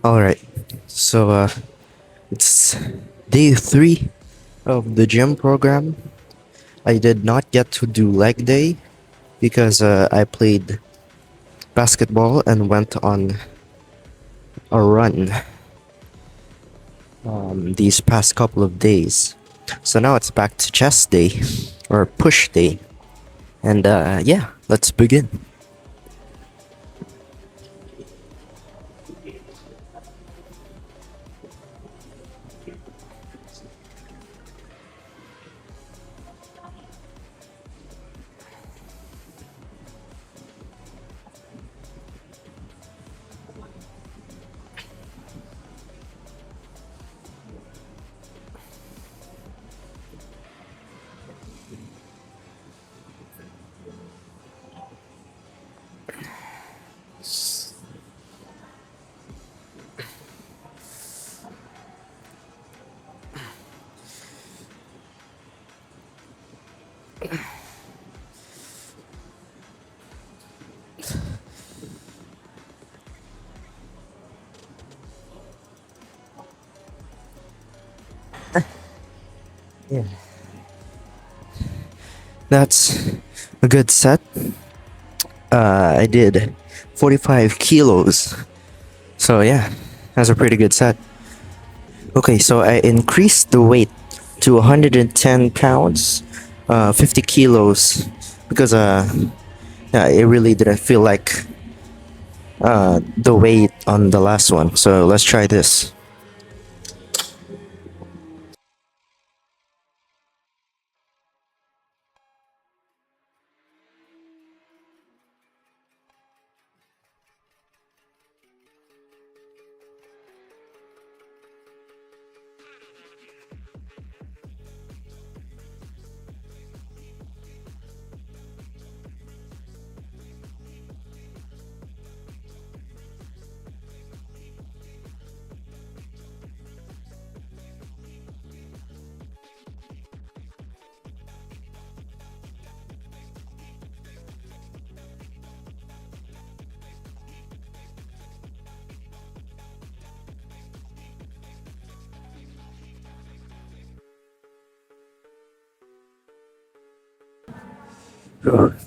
All right. So it's day 3 of the gym program. I did not get to do leg day because I played basketball and went on a run these past couple of days. So now it's back to chest day or push day. And yeah, let's begin. Yeah. That's a good set. I did 45 kilos. So yeah, that's a pretty good set. Okay, so I increased the weight to 110 pounds, 50 kilos, because yeah, it really didn't feel like the weight on the last one. So let's try this.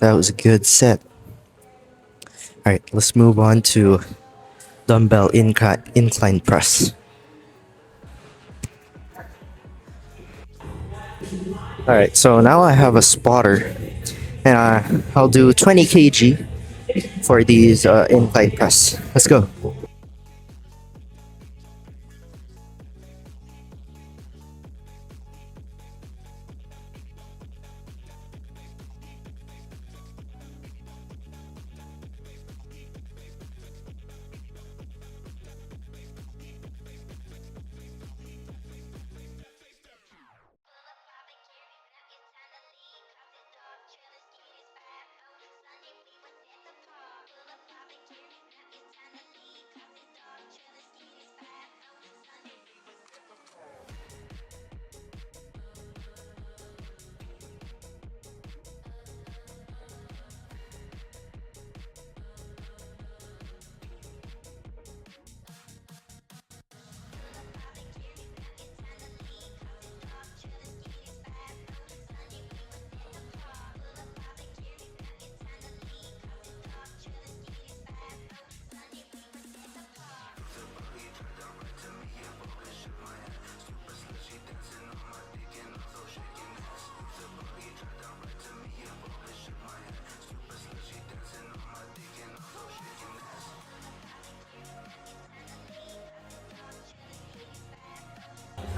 That was a good set. All right, let's move on to dumbbell incline press. All right, so now I have a spotter, and I'll do 20 kg for these incline press. Let's go.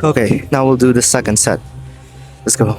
Okay, now we'll do the second set. Let's go.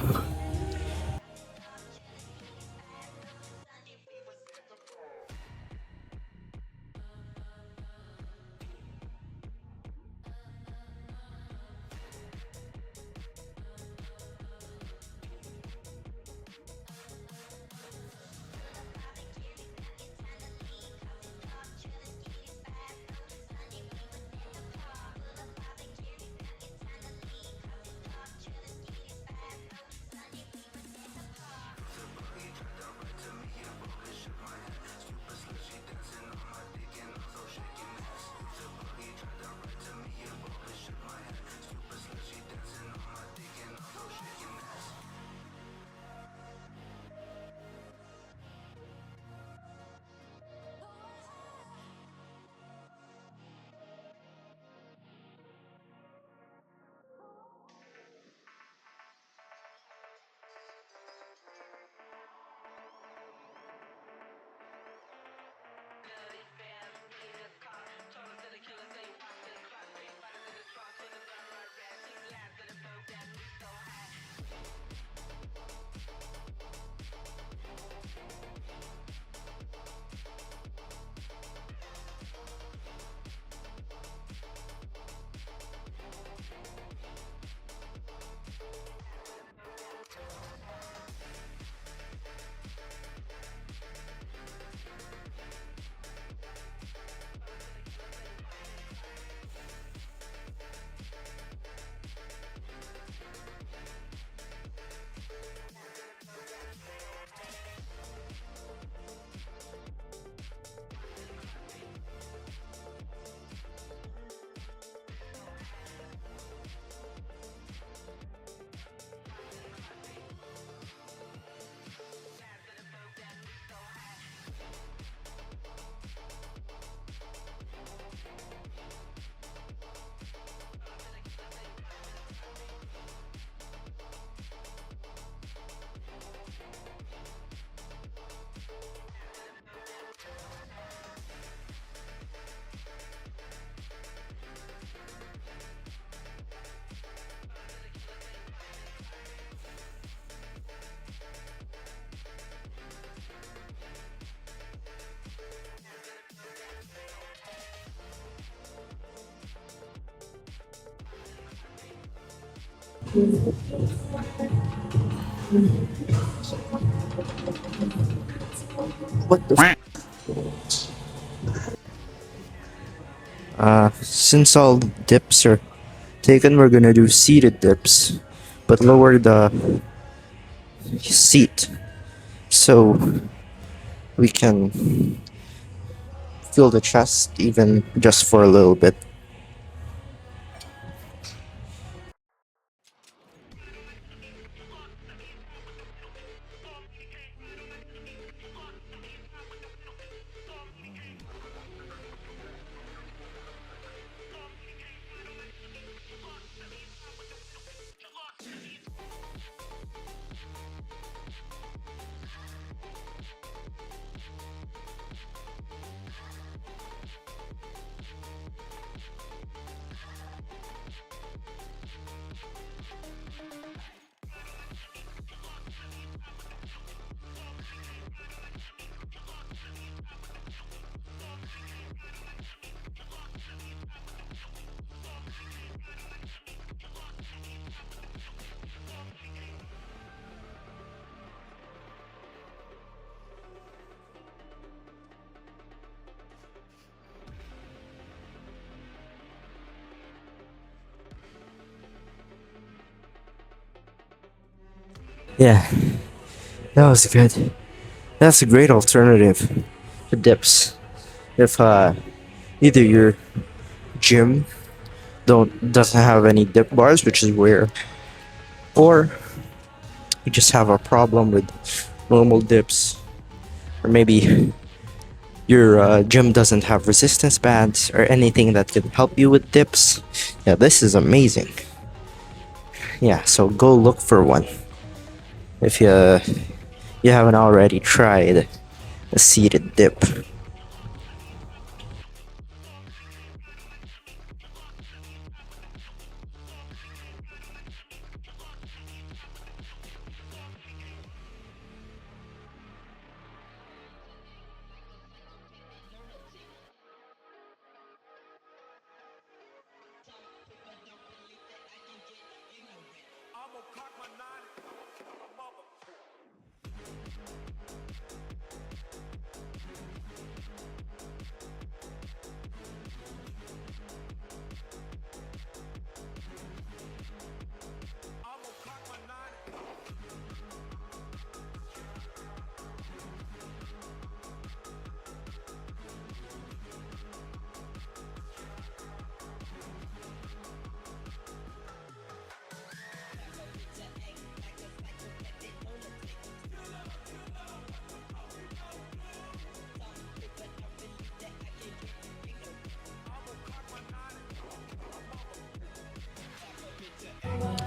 What the? Since all dips are taken, we're gonna do seated dips, but lower the seat so we can feel the chest even just for a little bit. Yeah, that was good. That's a great alternative to dips. If either your gym doesn't have any dip bars, which is rare, or you just have a problem with normal dips, or maybe your gym doesn't have resistance bands or anything that can help you with dips. Yeah, this is amazing. Yeah, so go look for one if you haven't already tried a seated dip.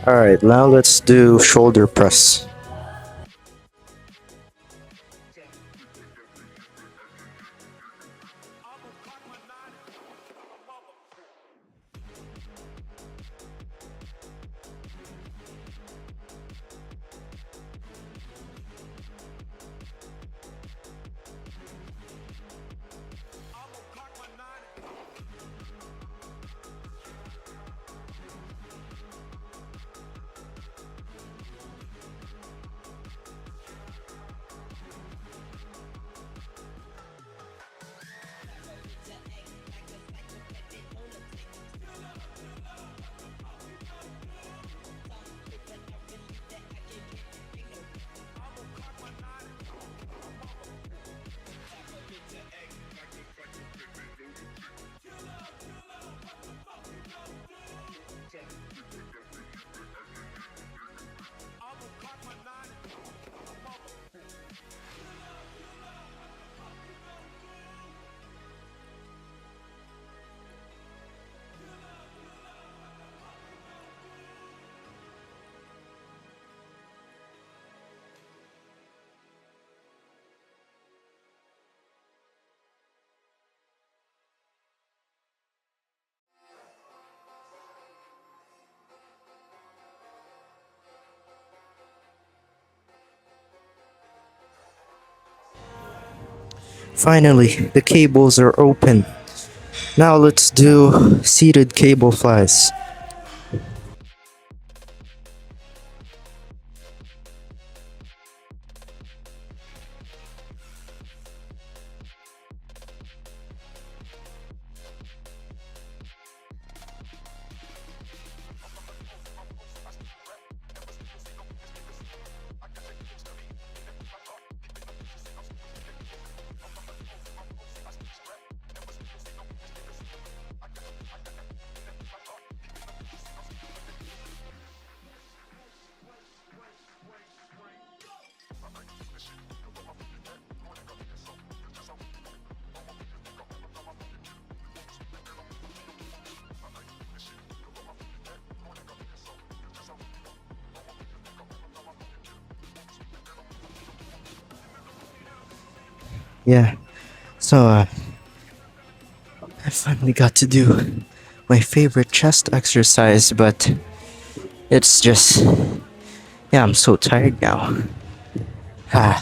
All right, now let's do shoulder press. Finally, the cables are open. Now let's do seated cable flies. yeah. So I finally got to do my favorite chest exercise, but it's just, yeah, I'm so tired now. Ah.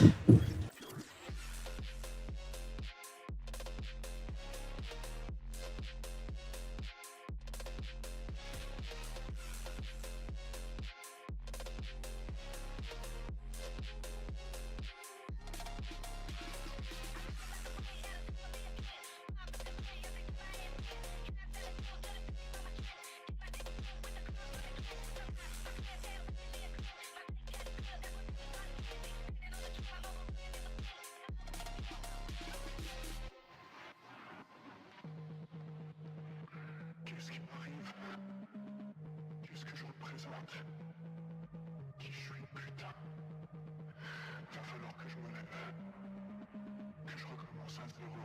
Qu'est-ce qui m'arrive? Qu'est-ce que je représente? Qui je suis, putain? Va falloir que je me lève, que je recommence à zéro.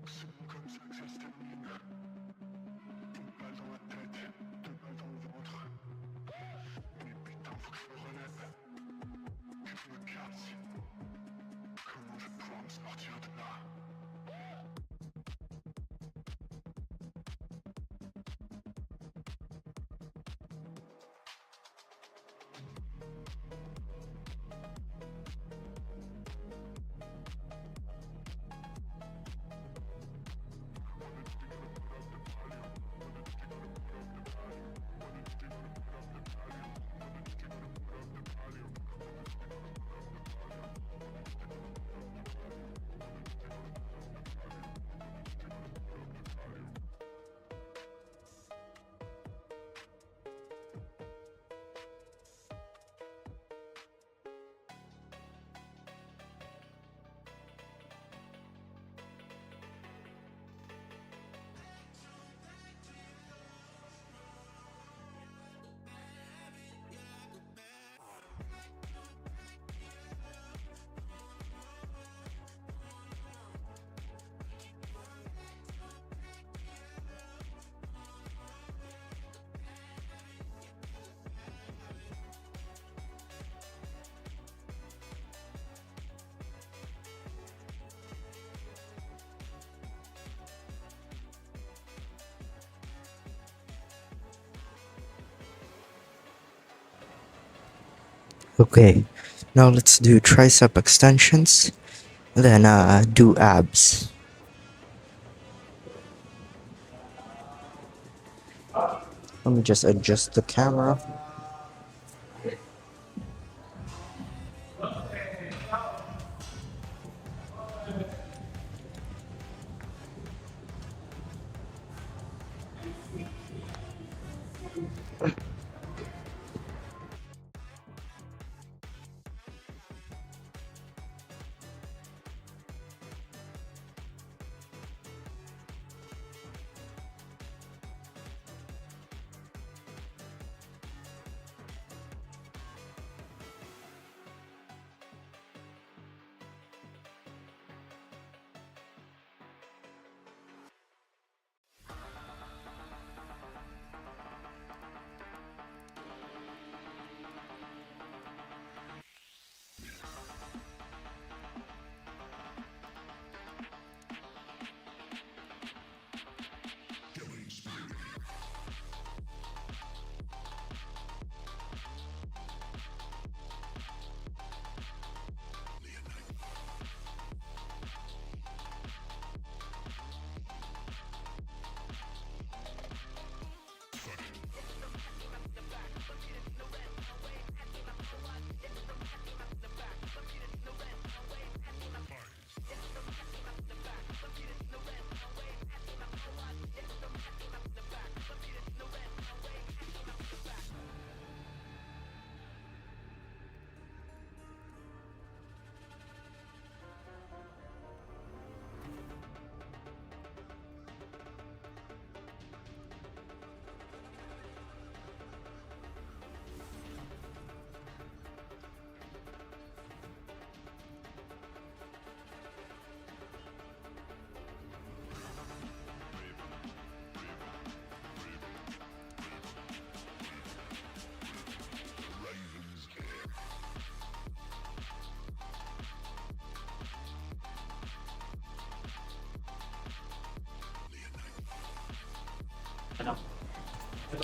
C'est comme ça que ça se termine. Une balle dans la tête, deux balles dans le ventre. Mais putain, faut que je me relève, que je me casse. Comment je vais pouvoir me sortir de là? Okay, now let's do tricep extensions, then do abs. Let me just adjust the camera.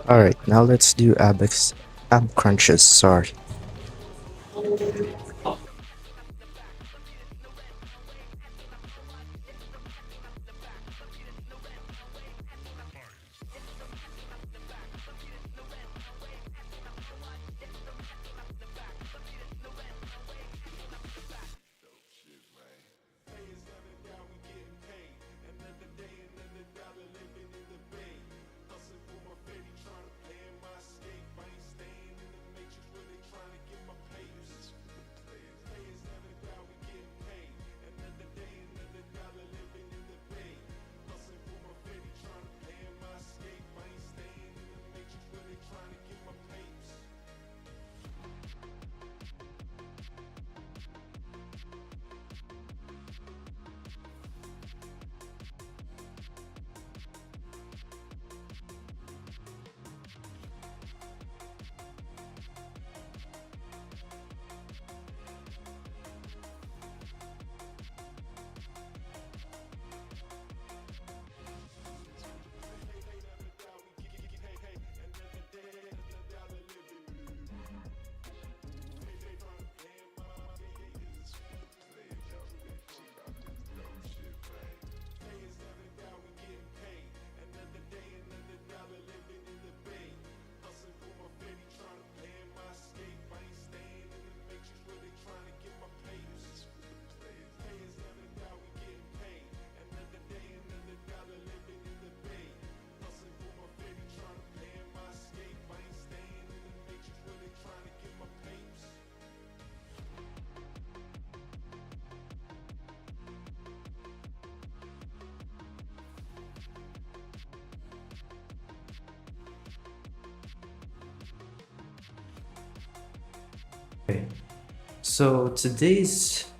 Alright, now let's do ab crunches, sorry. Okay, so today's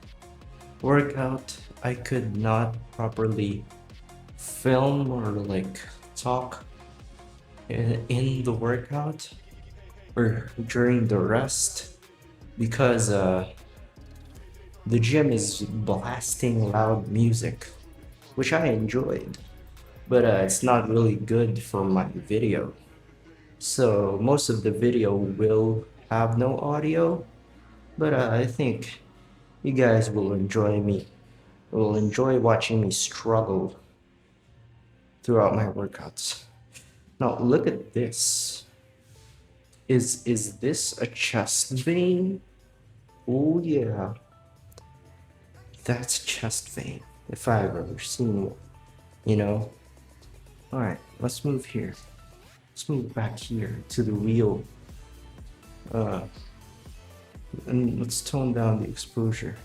workout, I could not properly film or like talk in the workout or during the rest because the gym is blasting loud music, which I enjoyed, but it's not really good for my video. So most of the video will have no audio, but I think you guys will enjoy watching me struggle throughout my workouts. Now look at this. Is this a chest vein? Oh yeah, that's chest vein if I've ever seen one. You know. All right, let's move here. Let's move back here to the real. Uh, and let's tone down the exposure.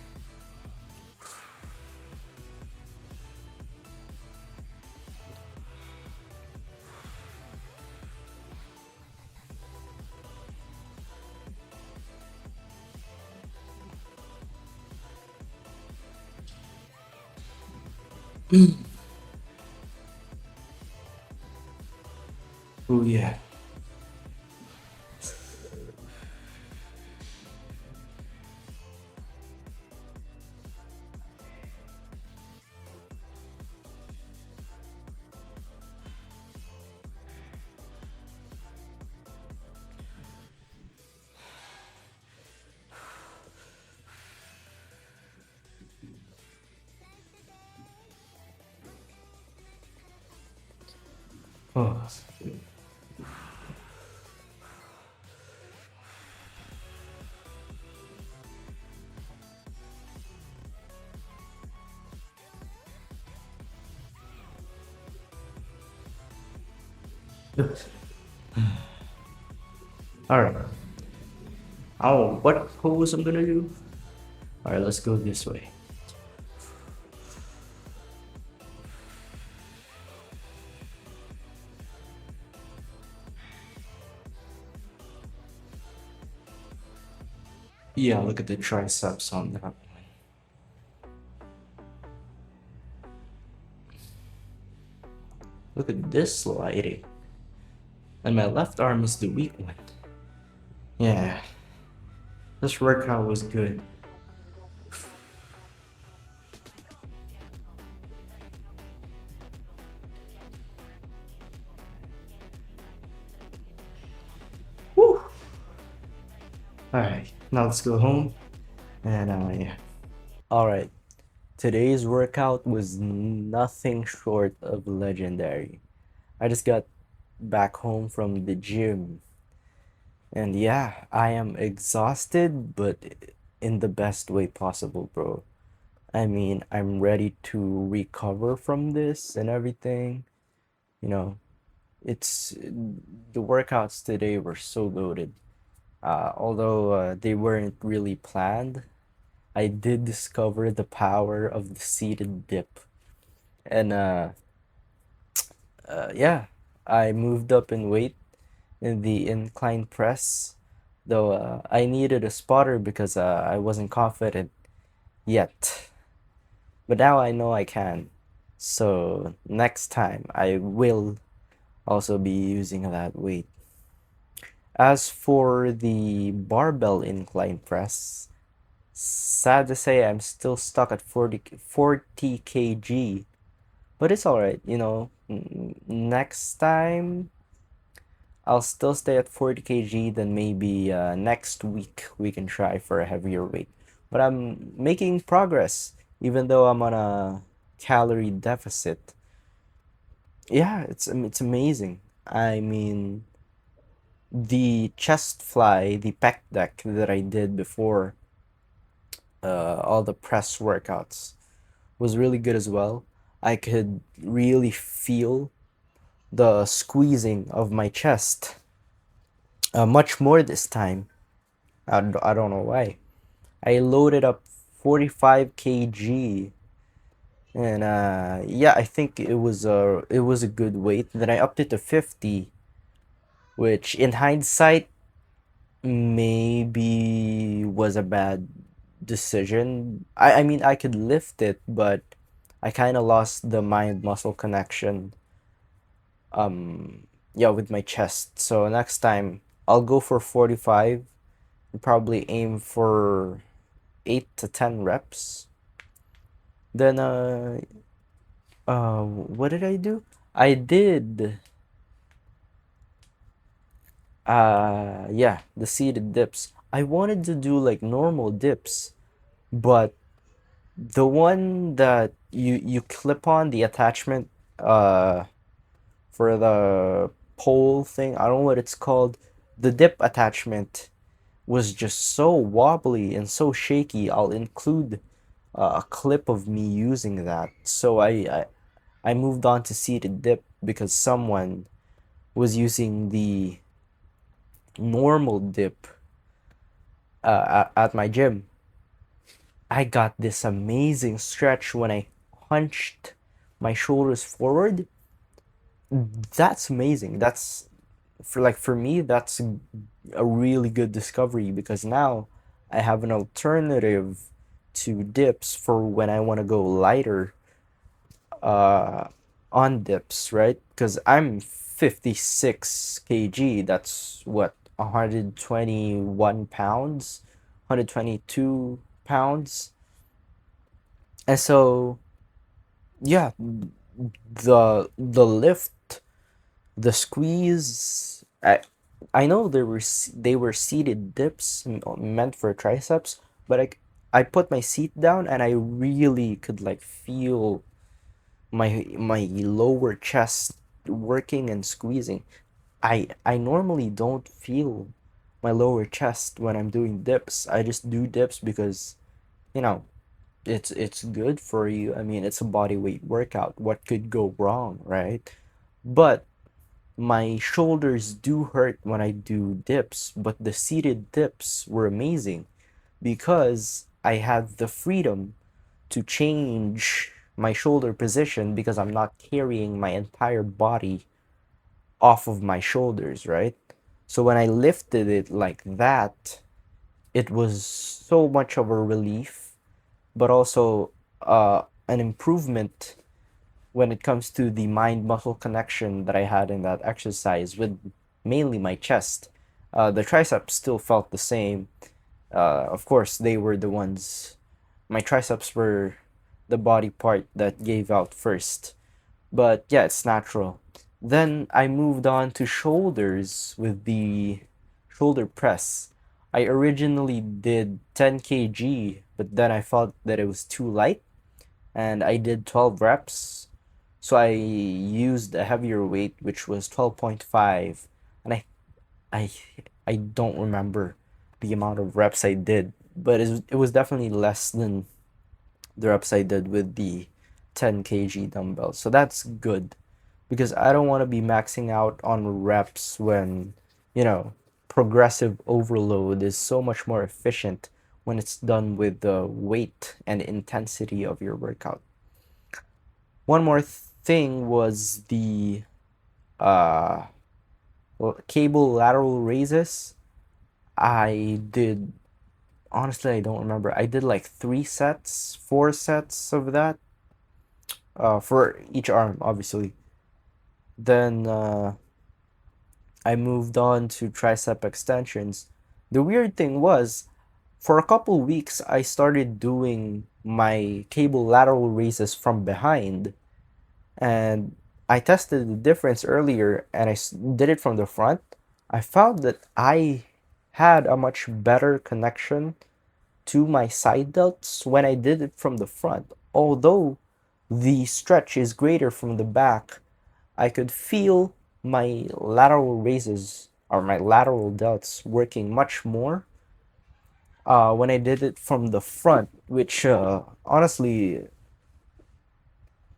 Oh yeah. Oh. All right. Oh, what pose I'm gonna do? All right, let's go this way. Yeah, look at the triceps on that one. Look at this lighting. And my left arm is the weak one. Yeah, this workout was good. Now let's go home. And yeah. All right. Today's workout was nothing short of legendary. I just got back home from the gym. And yeah, I am exhausted, but in the best way possible, bro. I mean, I'm ready to recover from this and everything. You know, it's the workouts today were so loaded. Although they weren't really planned, I did discover the power of the seated dip. And yeah, I moved up in weight in the incline press, though I needed a spotter because I wasn't confident yet. But now I know I can. So next time I will also be using that weight. As for the barbell incline press, sad to say I'm still stuck at 40 kg, but it's all right, you know. Next time I'll still stay at 40 kg, then maybe next week we can try for a heavier weight. But I'm making progress even though I'm on a calorie deficit. Yeah, it's amazing. I mean, the chest fly, the pec deck that I did before all the press workouts was really good as well. I could really feel the squeezing of my chest much more this time. I don't know why. I loaded up 45 kg, and yeah, I think it was a good weight. Then I upped it to 50, which in hindsight maybe was a bad decision. I mean, I could lift it, but I kind of lost the mind muscle connection. Yeah, with my chest. So next time I'll go for 45 and probably aim for 8 to 10 reps. Then what did I do? I did yeah, the seated dips. I wanted to do like normal dips, but the one that you clip on the attachment for the pole thing, I don't know what it's called. The dip attachment was just so wobbly and so shaky. I'll include a clip of me using that. So I moved on to seated dip because someone was using the normal dip at my gym. I got this amazing stretch when I hunched my shoulders forward. That's amazing. That's for me that's a really good discovery because now I have an alternative to dips for when I want to go lighter uh on dips, right? Because I'm 56 kg. That's what 121 pounds, 122 pounds. And so yeah, the lift, the squeeze, I know they were seated dips meant for triceps, but I put my seat down and I really could like feel my lower chest working and squeezing. I normally don't feel my lower chest when I'm doing dips. I just do dips because, you know, it's good for you. I mean, it's a body weight workout. What could go wrong, right? But my shoulders do hurt when I do dips, but the seated dips were amazing because I had the freedom to change my shoulder position because I'm not carrying my entire body off of my shoulders, right? So when I lifted it like that, it was so much of a relief, but also an improvement when it comes to the mind muscle connection that I had in that exercise with mainly my chest. The triceps still felt the same. Of course, they were the ones, my triceps were the body part that gave out first. But yeah, it's natural. Then I moved on to shoulders with the shoulder press. I originally did 10 kg, but then I felt that it was too light and I did 12 reps. So I used a heavier weight, which was 12.5, and I I don't remember the amount of reps I did, but it was definitely less than the reps I did with the 10 kg dumbbells. So that's good because I don't want to be maxing out on reps when, you know, progressive overload is so much more efficient when it's done with the weight and intensity of your workout. One more thing was the uh cable lateral raises. I did, honestly, I don't remember. I did like 3 sets, 4 sets of that for each arm, obviously. Then I moved on to tricep extensions. The weird thing was, for a couple weeks, I started doing my cable lateral raises from behind, and I tested the difference earlier and did it from the front. I found that I had a much better connection to my side delts when I did it from the front. Although the stretch is greater from the back, I could feel my lateral raises or my lateral delts working much more when I did it from the front, which honestly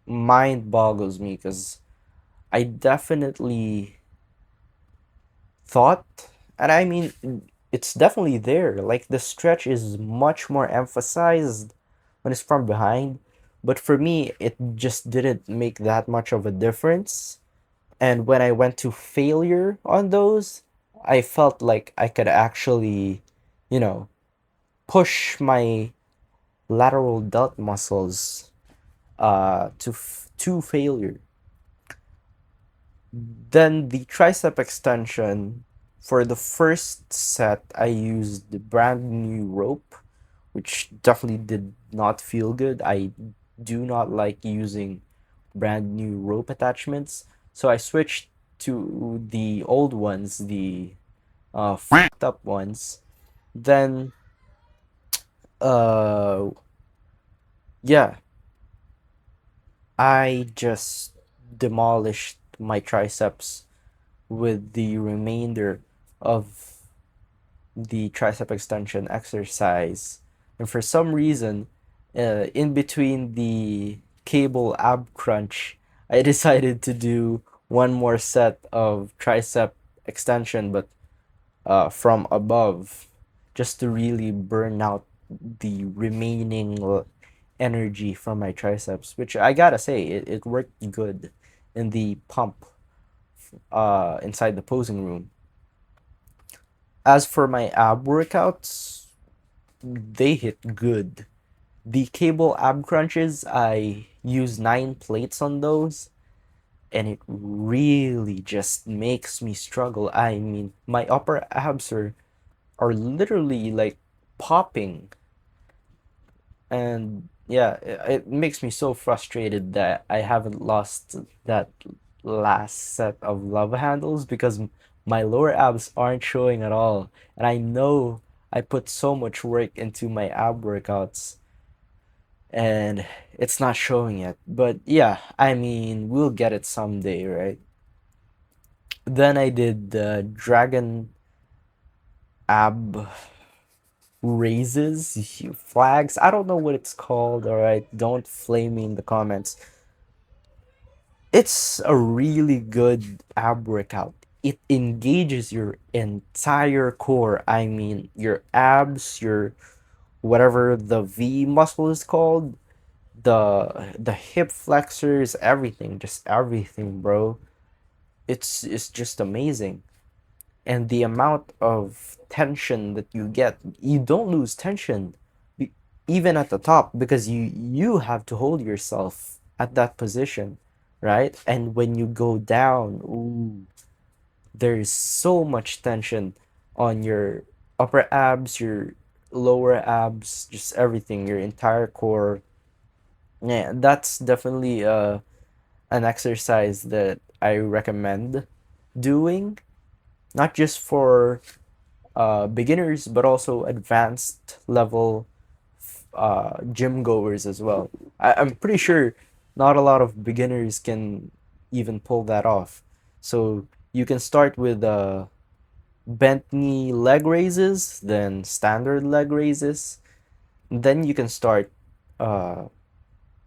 mind boggles me because I definitely thought, and I mean, it's definitely there. Like the stretch is much more emphasized when it's from behind, but for me, it just didn't make that much of a difference. And when I went to failure on those, I felt like I could actually, you know, push my lateral delt muscles to failure. Then the tricep extension, for the first set, I used the brand new rope, which definitely did not feel good. I do not like using brand new rope attachments, so I switched to the old ones, the fucked up ones. Then, uh, yeah, I just demolished my triceps with the remainder of the tricep extension exercise. And for some reason, in between the cable ab crunch, I decided to do one more set of tricep extension, but from above, just to really burn out the remaining energy from my triceps, which I gotta say, it worked good in the pump inside the posing room. As for my ab workouts, they hit good. The cable ab crunches, I use 9 plates on those, and it really just makes me struggle. I mean, my upper abs are literally like popping, and yeah, it makes me so frustrated that I haven't lost that last set of love handles because my lower abs aren't showing at all, and I know I put so much work into my ab workouts and it's not showing yet. But yeah, I mean, we'll get it someday, right? Then I did the dragon ab raises, flags. I don't know what it's called, all right? Don't flame me in the comments. It's a really good ab workout. It engages your entire core. I mean, your abs, your whatever the V muscle is called, the hip flexors, everything, just everything, bro. It's just amazing. And the amount of tension that you get, you don't lose tension even at the top because you have to hold yourself at that position, right? And when you go down, ooh, there's so much tension on your upper abs, your lower abs, just everything, your entire core. Yeah, that's definitely an exercise that I recommend doing, not just for beginners but also advanced level gym goers as well. I'm pretty sure not a lot of beginners can even pull that off. So you can start with bent knee leg raises, then standard leg raises. Then you can start uh,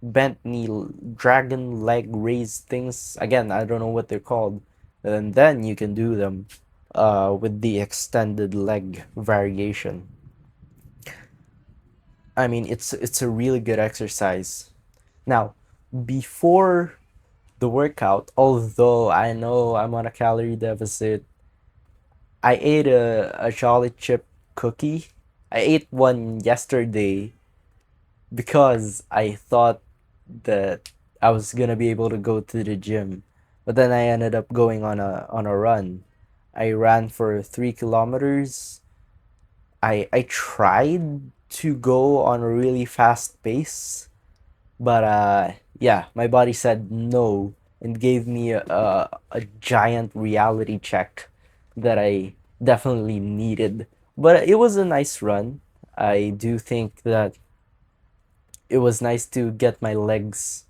bent knee dragon leg raise things. Again, I don't know what they're called. And then you can do them with the extended leg variation. I mean, it's a really good exercise. Now, before the workout, although I know I'm on a calorie deficit, I ate a chocolate chip cookie. I ate one yesterday because I thought that I was gonna be able to go to the gym, but then I ended up going on a run. I ran for 3 kilometers. I tried to go on a really fast pace, but yeah, my body said no and gave me a giant reality check that I definitely needed. But it was a nice run. I do think that it was nice to get my legs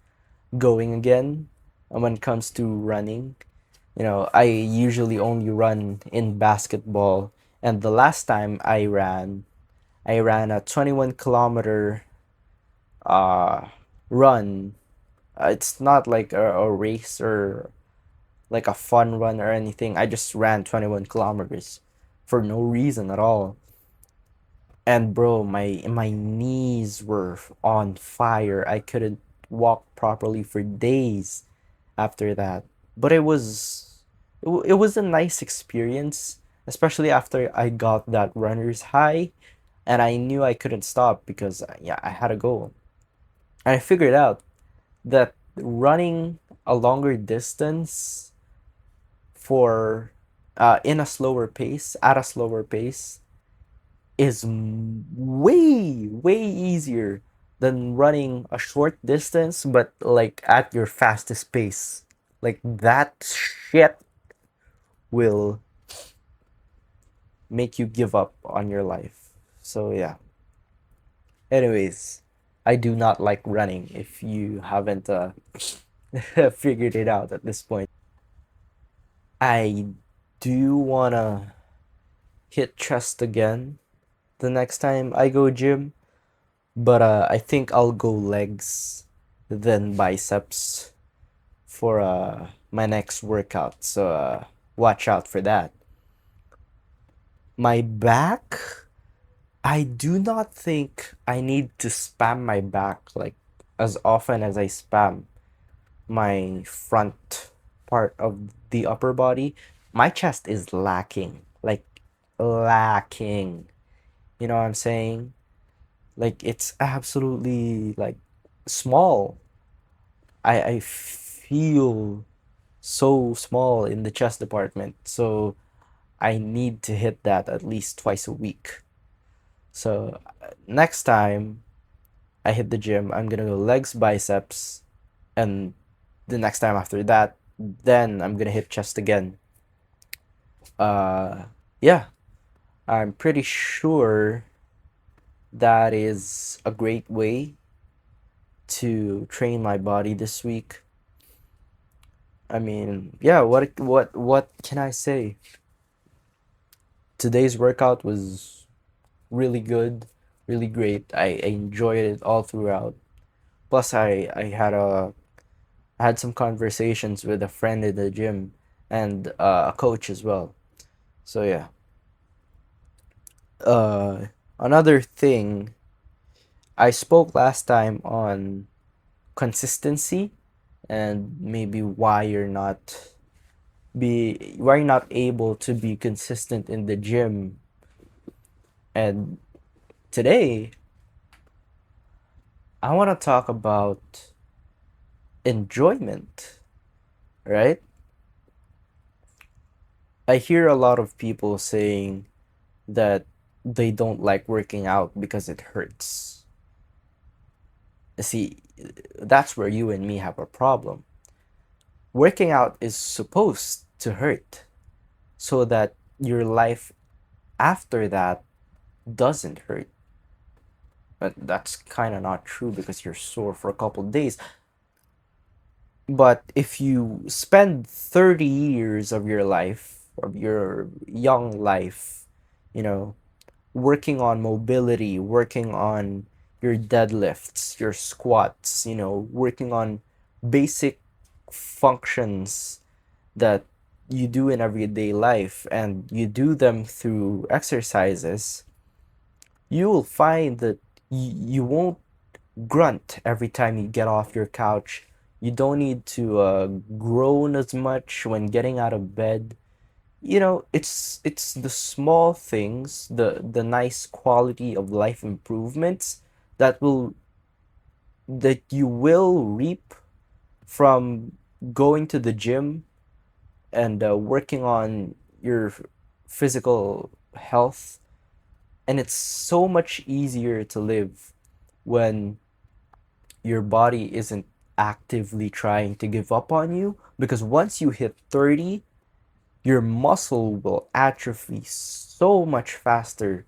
going again when it comes to running. You know, I usually only run in basketball, and the last time I ran a 21 kilometer uh, run. It's not like a race or like a fun run or anything. I just ran 21 kilometers for no reason at all. And bro, my knees were on fire. I couldn't walk properly for days after that. But it was a nice experience, especially after I got that runner's high and I knew I couldn't stop because yeah, I had to go. And I figured out that running a longer distance for in a slower pace, at a slower pace, is way easier than running a short distance but like at your fastest pace. Like that shit will make you give up on your life. So yeah. Anyways, I do not like running if you haven't figured it out at this point. I do wanna hit chest again the next time I go gym, but I think I'll go legs then biceps for my next workout. So watch out for that. My back, I do not think I need to spam my back like as often as I spam my front part of the upper body. My chest is lacking, like lacking. You know what I'm saying? Like it's absolutely like small. I feel so small in the chest department. So I need to hit that at least twice a week. So next time I hit the gym, I'm gonna go legs, biceps, and the next time after that, then I'm gonna hit chest again. Uh, yeah, I'm pretty sure that is a great way to train my body this week. I mean, yeah, what can I say? Today's workout was really good, really great. I enjoyed it all throughout. Plus I had some conversations with a friend in the gym and a coach as well. So yeah. Another thing, I spoke last time on consistency and maybe why you're not able to be consistent in the gym. And today I want to talk about enjoyment, right? I hear a lot of people saying that they don't like working out because it hurts. See, that's where you and me have a problem. Working out is supposed to hurt so that your life after that doesn't hurt. But that's kind of not true because you're sore for a couple of days. But if you spend 30 years of your life, of your young life, you know, working on mobility, working on your deadlifts, your squats, working on basic functions that you do in everyday life, and you do them through exercises, you will find that you won't grunt every time you get off your couch. You don't need to groan as much when getting out of bed. It's the small things, the nice quality of life improvements that you will reap from going to the gym and working on your physical health. And it's so much easier to live when your body isn't actively trying to give up on you, because once you hit 30, your muscle will atrophy so much faster,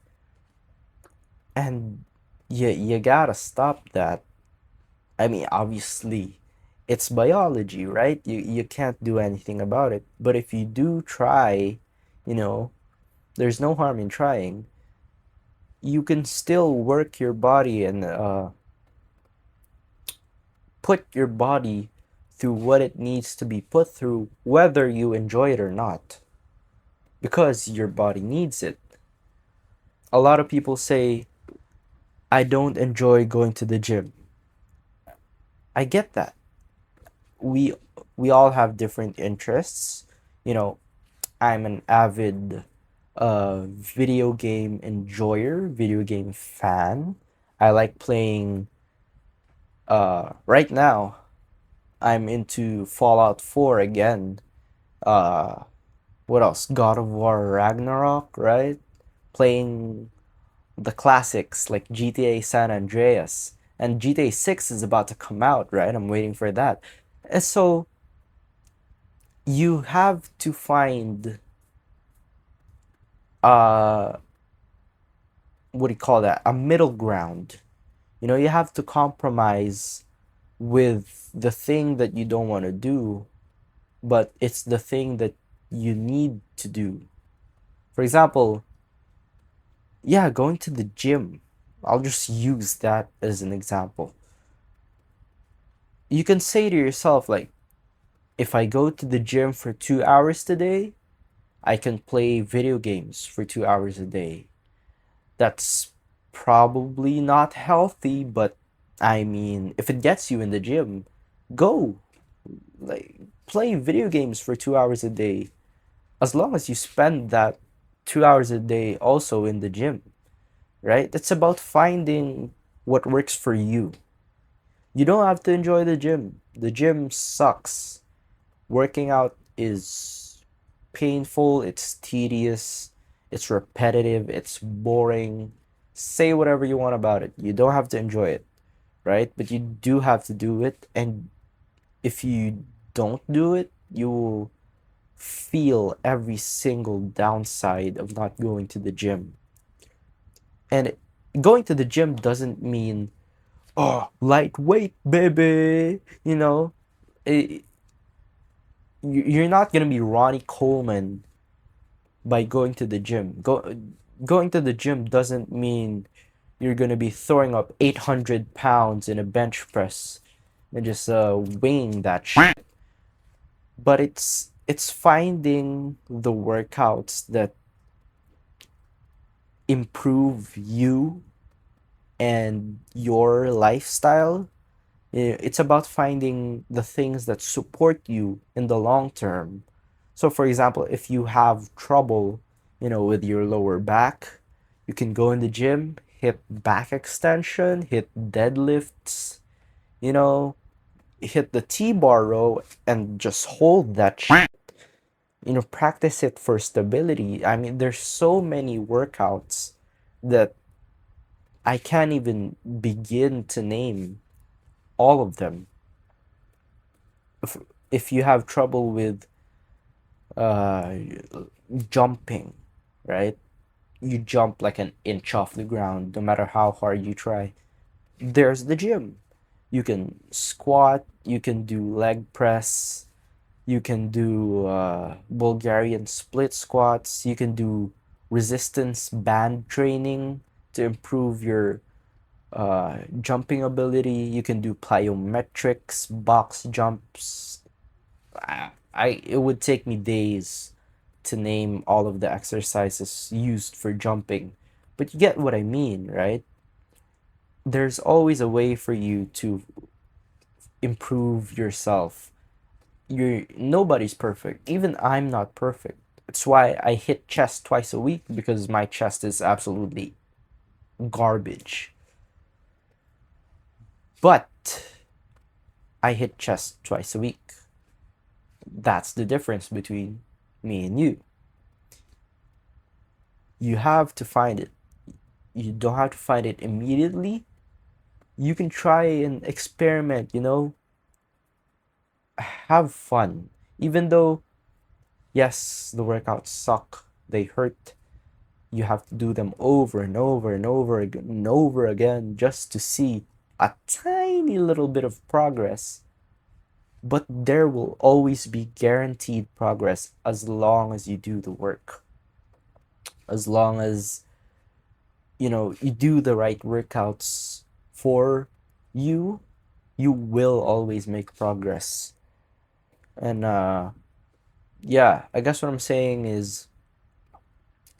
and you gotta stop that. I mean, obviously, it's biology, right? You can't do anything about it. But if you do try, you know, there's no harm in trying. You can still work your body and put your body through what it needs to be put through, whether you enjoy it or not, because your body needs it. A lot of people say, I don't enjoy going to the gym. I get that. We we all have different interests. You know, I'm an avid video game enjoyer, video game fan. I like playing right now I'm into Fallout 4 again. Uh what else? God of War Ragnarok, right? Playing the classics like GTA San Andreas, and GTA 6 is about to come out, right? I'm waiting for that. And so you have to find uh what do you call that? A middle ground. You have to compromise with the thing that you don't want to do, but it's the thing that you need to do. For example, yeah, going to the gym. I'll just use that as an example. You can say to yourself, like, if I go to the gym for 2 hours today, I can play video games for 2 hours a day. That's probably not healthy, but I mean, if it gets you in the gym, go. Like, play video games for 2 hours a day. As long as you spend that 2 hours a day also in the gym, right? It's about finding what works for you. You don't have to enjoy the gym. The gym sucks. Working out is painful, it's tedious, it's repetitive, it's boring. Say whatever you want about it. You don't have to enjoy it, right? But you do have to do it. And if you don't do it, you will feel every single downside of not going to the gym. And going to the gym doesn't mean, oh, lightweight, baby. It, you're not gonna be Ronnie Coleman by going to the gym. Going to the gym doesn't mean you're gonna be throwing up 800 pounds in a bench press and just weighing that shit. But it's finding the workouts that improve you and your lifestyle. It's about finding the things that support you in the long term. So, for example, if you have trouble, with your lower back, you can go in the gym, hit back extension, hit deadlifts, you know, hit the T-bar row and just hold that shit. Practice it for stability. I mean, there's so many workouts that I can't even begin to name all of them. If, if you have trouble with uh, jumping, right? you jump like an inch off the ground no matter how hard you try. There's the gym. You can squat, you can do leg press, you can do Bulgarian split squats, you can do resistance band training to improve your jumping ability, you can do plyometrics, box jumps. It would take me days to name all of the exercises used for jumping, but you get what I mean, right? There's always a way for you to improve yourself. You're Nobody's perfect. Even I'm not perfect. That's why I hit chest twice a week, because my chest is absolutely garbage. But I hit chest twice a week. That's the difference between me and you. You have to find it. You don't have to find it immediately. You can try and experiment, have fun. Even though, yes, the workouts suck, they hurt, you have to do them over and over and over again and over again just to see a tiny little bit of progress. But there will always be guaranteed progress as long as you do the work. As long as you do the right workouts for you, you will always make progress. And yeah, I guess what I'm saying is,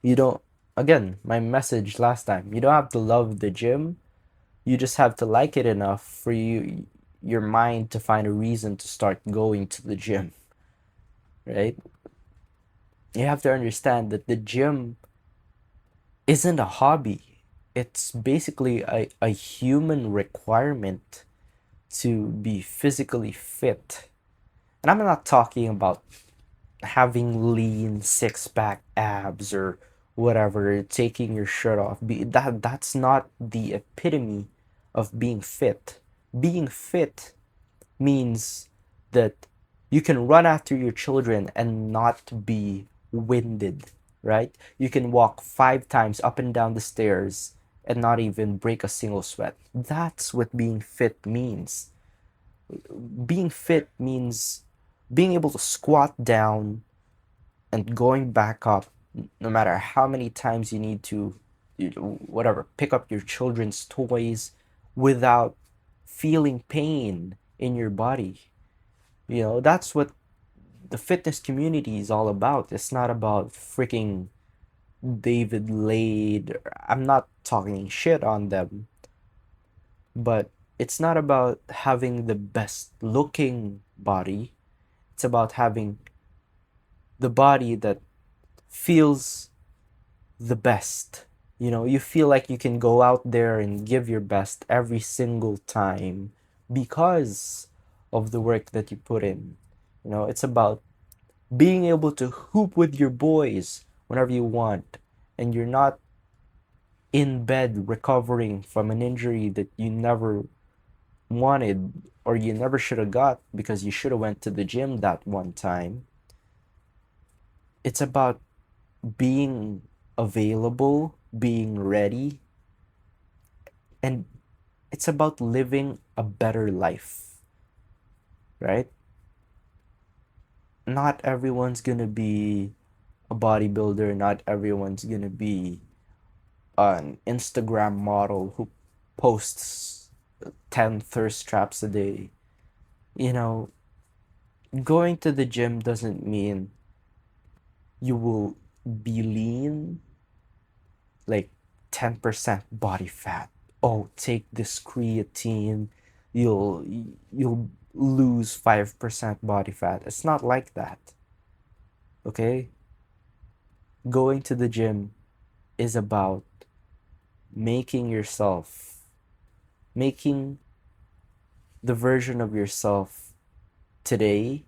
you don't again, my message last time, you don't have to love the gym. You just have to like it enough for your mind to find a reason to start going to the gym, right? You have to understand that the gym isn't a hobby. It's basically a human requirement to be physically fit. And I'm not talking about having lean six pack abs or whatever, taking your shirt off. That's not the epitome of being fit. Being fit means that you can run after your children and not be winded, right? You can walk 5 times up and down the stairs and not even break a single sweat. That's what being fit means. Being fit means being able to squat down and going back up no matter how many times you need to, whatever, pick up your children's toys without feeling pain in your body. That's what the fitness community is all about. It's not about freaking David Lade. I'm not talking shit on them, but it's not about having the best looking body. It's about having the body that feels the best. You feel like you can go out there and give your best every single time because of the work that you put in. It's about being able to hoop with your boys whenever you want, and you're not in bed recovering from an injury that you never wanted or you never should have got because you should have went to the gym that one time. It's about being available, being ready, and it's about living a better life, right? Not everyone's gonna be a bodybuilder, not everyone's gonna be an Instagram model who posts 10 thirst traps a day. You know, Going to the gym doesn't mean you will be lean, like 10% body fat. Oh, take this creatine, you'll you'll lose 5% body fat. It's not like that. Okay? Going to the gym is about making yourself, making the version of yourself today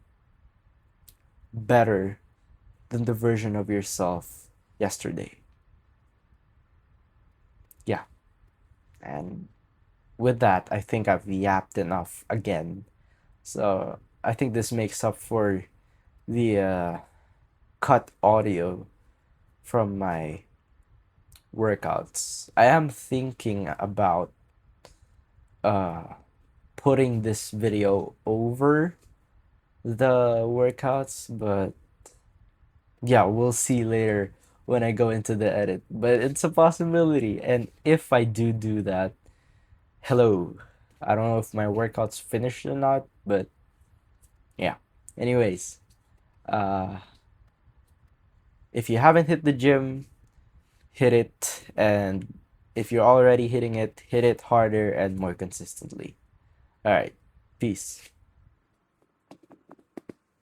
better than the version of yourself yesterday. Yeah. And with that, I think I've yapped enough again. So I think this makes up for the cut audio from my workouts. I am thinking about putting this video over the workouts, but yeah, we'll see later when I go into the edit. But it's a possibility, and if I do that, hello. I don't know if my workout's finished or not, but yeah. Anyways, uh, if you haven't hit the gym, hit it, and if you're already hitting it, hit it harder and more consistently. All right, peace.